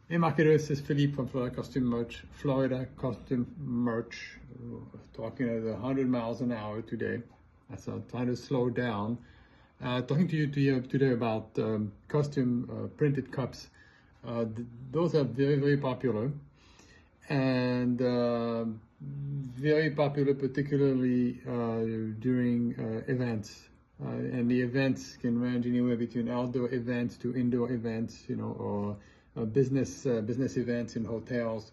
Hey marketers, this is Philippe from Florida Custom Merch, talking at 100 miles an hour today. That's trying to slow down. Talking to you today about custom printed cups. Those are very, very popular, and very popular particularly during events. And the events can range anywhere between outdoor events to indoor events, or business events in hotels.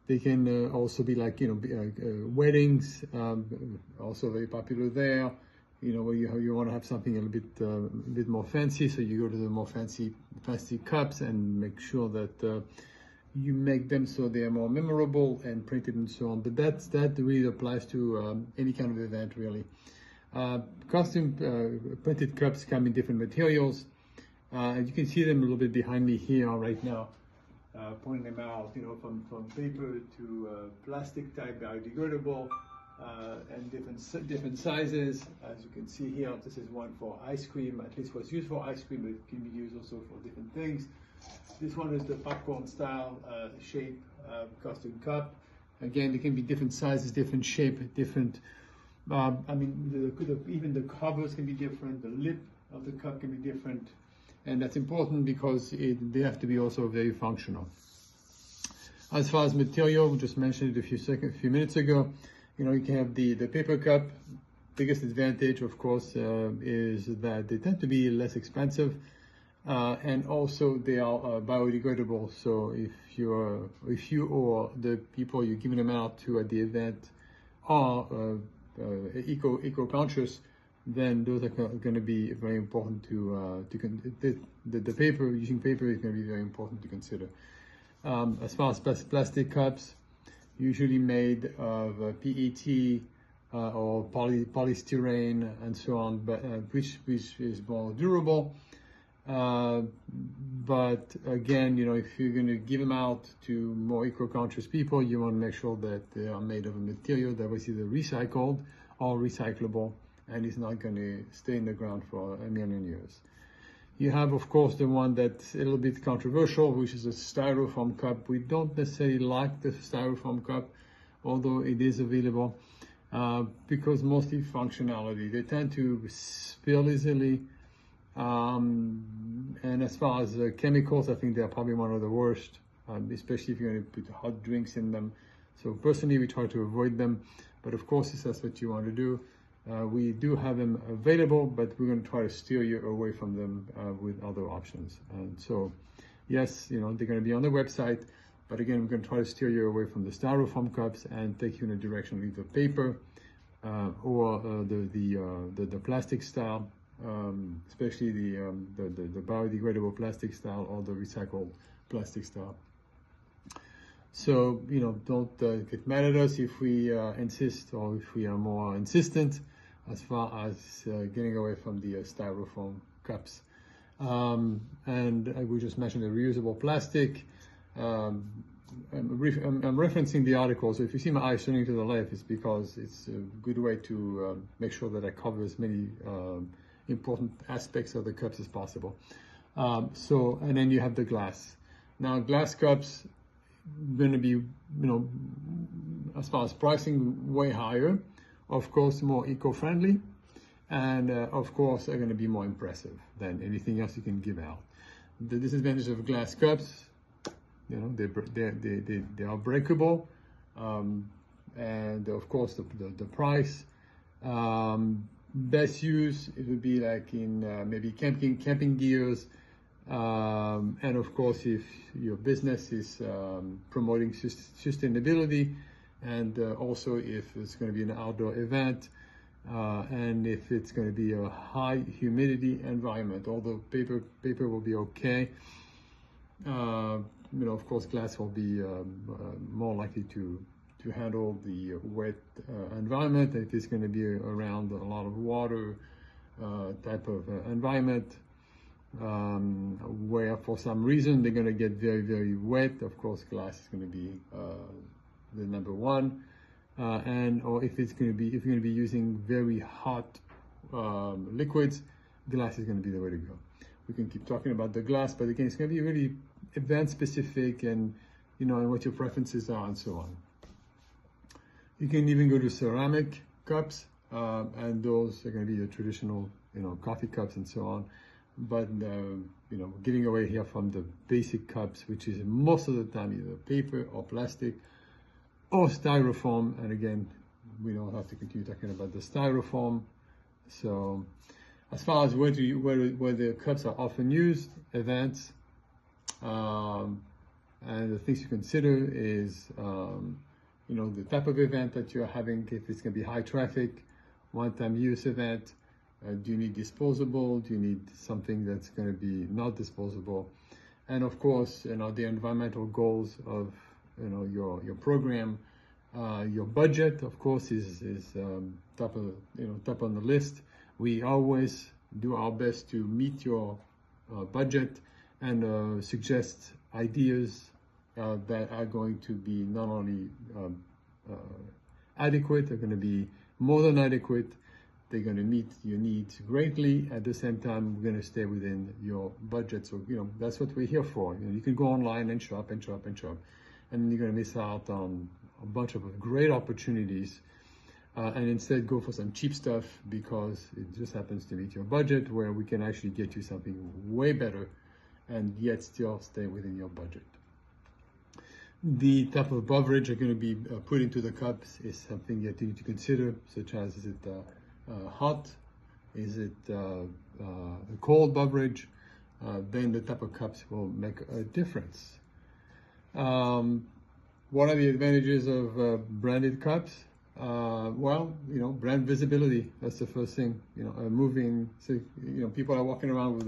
They can also be like, weddings, also very popular there. Where you want to have something a bit more fancy, so you go to the more fancy cups and make sure that you make them so they are more memorable and printed and so on. But that really applies to any kind of event, really. Custom printed cups come in different materials. You can see them a little bit behind me here right now, pointing them out, from paper to plastic type biodegradable, and different sizes. As you can see here, this is one for ice cream, at least was used for ice cream, but it can be used also for different things. This one is the popcorn style shape custom cup. Again, they can be different sizes, different shape, different. Even the covers can be different. The lip of the cup can be different. And that's important because they have to be also very functional. As far as material, we just mentioned it a few minutes ago. You can have the paper cup. Biggest advantage, of course, is that they tend to be less expensive, and also they are biodegradable. So if you or the people you're giving them out to at the event are eco-conscious, then those are going to be very important the paper, using paper is going to be very important to consider. As far as plastic cups, usually made of PET or polystyrene and so on, but which is more durable. But again, if you're going to give them out to more eco-conscious people, you want to make sure that they are made of a material that was either recycled or recyclable, and is not going to stay in the ground for a million years. You have, of course, the one that's a little bit controversial, which is a styrofoam cup. We don't necessarily like the styrofoam cup, although it is available, because mostly functionality. They tend to spill easily. And as far as chemicals, I think they're probably one of the worst, especially if you're going to put hot drinks in them. So personally, we try to avoid them. But of course, if that's what you want to do, we do have them available, but we're going to try to steer you away from them with other options. And so, yes, they're going to be on the website, but again, we're going to try to steer you away from the styrofoam cups and take you in a direction of either paper or the plastic style. Especially the biodegradable plastic style or the recycled plastic style. So, don't get mad at us if we insist, or if we are more insistent as far as getting away from the styrofoam cups. And I will just mention the reusable plastic. I'm referencing the article, so if you see my eyes turning to the left, it's because it's a good way to make sure that I cover as many important aspects of the cups as possible. And then you have the glass. Now, glass cups going to be, as far as pricing, way higher. Of course, more eco-friendly, and of course, are going to be more impressive than anything else you can give out. The disadvantage of glass cups, they are breakable, and of course, the price. Best use, it would be like in maybe camping gears, and of course if your business is promoting sustainability, and also if it's going to be an outdoor event, and if it's going to be a high humidity environment. Although paper will be okay, of course glass will be more likely to handle the wet environment. If it's going to be around a lot of water type of environment, where for some reason they're going to get very, very wet, of course glass is going to be the number one. Or if you're going to be using very hot liquids, glass is going to be the way to go. We can keep talking about the glass, but again, it's going to be really event specific, and and what your preferences are and so on. You can even go to ceramic cups, and those are going to be your traditional coffee cups and so on. But getting away here from the basic cups, which is most of the time either paper or plastic or styrofoam. And again, we don't have to continue talking about the styrofoam. So as far as where the cups are often used, events, and the things to consider is the type of event that you're having. If it's going to be high traffic, one-time use event, do you need disposable? Do you need something that's going to be not disposable? And of course, the environmental goals of your program. Your budget, of course, is top on the list. We always do our best to meet your budget and suggest ideas that are going to be not only adequate, they're going to be more than adequate. They're going to meet your needs greatly. At the same time, we're going to stay within your budget. So that's what we're here for. You can go online and shop and shop and shop, and you're going to miss out on a bunch of great opportunities, and instead go for some cheap stuff because it just happens to meet your budget, where we can actually get you something way better and yet still stay within your budget. The type of beverage are going to be put into the cups is something that you need to consider, such as, is it hot? Is it a cold beverage? Then the type of cups will make a difference. What are the advantages of branded cups? Well, brand visibility. That's the first thing. Moving. So, people are walking around with